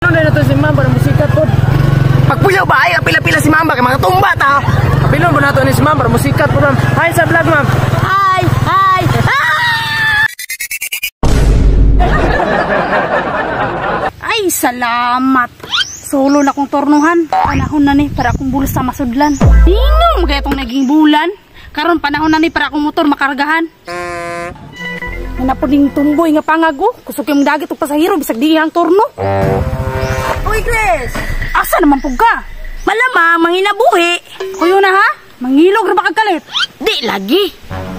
Ano na ito si Mamba na musikat po? Pagpuyaw ba ay apila-pila si Mamba kay mga tumba ta. Apilon ba nato ni si Mamba na musikat po, ma'am? Hi sa vlog, ma'am. Hi, hi. Ay, salamat. Solo na kong tornuhan. Panahon na ni para akong bulsa masudlan. Ingong kaya itong naging bulan. Karon panahon na ni para akong motor makargahan. Nanapod yung tumboy nga pangago. Kusok yung dagit o pasahiro bisag di ang torno. Uy, Chris. Asa naman po ka? Malamang manginabuhi. Kuyo na ha? Mangilog ra ba kagkalit? Di lagi.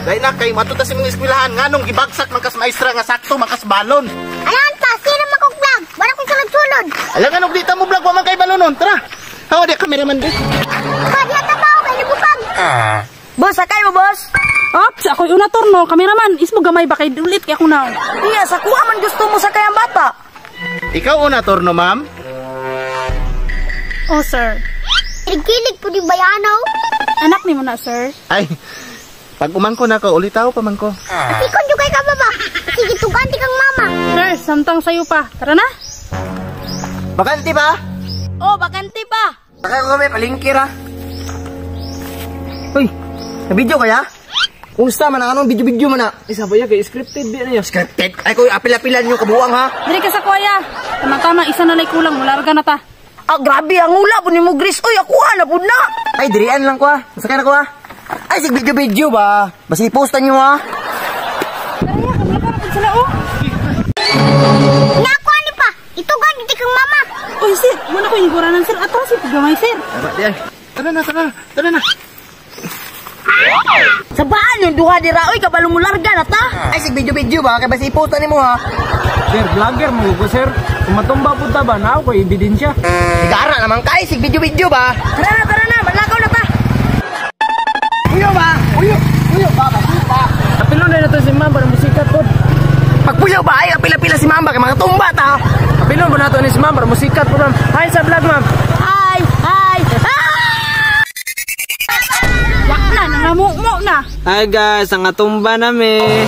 Dahil na kay matuta sa mga eskwelahan nga nung gibagsak man kas maestra nga sakto makas balon. Alam ta, sino makog-vlog? Wala kong sulod-sulod. Alam nga nung dita mo vlog wa man kay balonon. Tara. Hawa di cameraman di. Kadi ata ba ako kay nabupag? Boss, sakay mo, boss. Ops, ako'y una torno. Kameraman, ismo gamay ba kay dulit kaya ako na. Iya, sa kuha man gusto mo sakay ang bata. Ikaw una torno, ma'am. Oh, sir. Kilig po di bayanaw. Anak ni mo na, sir. Ay. Pag umangko na ko, ulitaw pa man ko. Sikon yung kay ka baba. Sige, tuganti kang mama. Sir, samtang sayo pa. Tara na. Bakanti ba? Oh, bakante ba? Saka ko kami palingkir ha. Uy, na-video kaya? Kumusta man ang anong video-video man na? Isa ba yan kay scripted di na yun? Scripted? Ay ko apil-apilan nyo kabuang ha? Diri ka sa kuya. Tama-tama, isa na lay kulang. Mularga na ta. Ah, grabe ang ula po ni mo, Gris. Uy, ako na po na. Ay, dirian lang ko ha. Masakay na ko ha. Ay, sig video-video ba? Basta i-postan nyo ha. Kaya, kamila ka na sila, oh. Nakuha ni pa. Ito ganito kang mama. Uy, sir. Muna ko yung guranan, sir. Atras, ito gamay, sir. Tara na, tara na, tara na. Sabaan yung duha dira. Uy, kabalo mo larga na ta. Ay, sig video-video ba? Kaya basta i-postan nyo ha. Sir, vlogger mo ko, sir. Kung matumba po ta ba, na ako ebidensya. Sigara naman kay, sig video-video ba? Tara na. Malakaw na ta. Uyo ba? Uyo ba? Basuta. Apilon na ito si Mamba na musikat po. Pagpuyaw ba ay apila-pila si Mamba kay mga tumba ta. Apilon ba nato ni si Mamba na musikat po, ma'am? Hi sa vlog, ma'am. Hi. Wak na, nangamukmok na. Hi guys, ang atumba namin.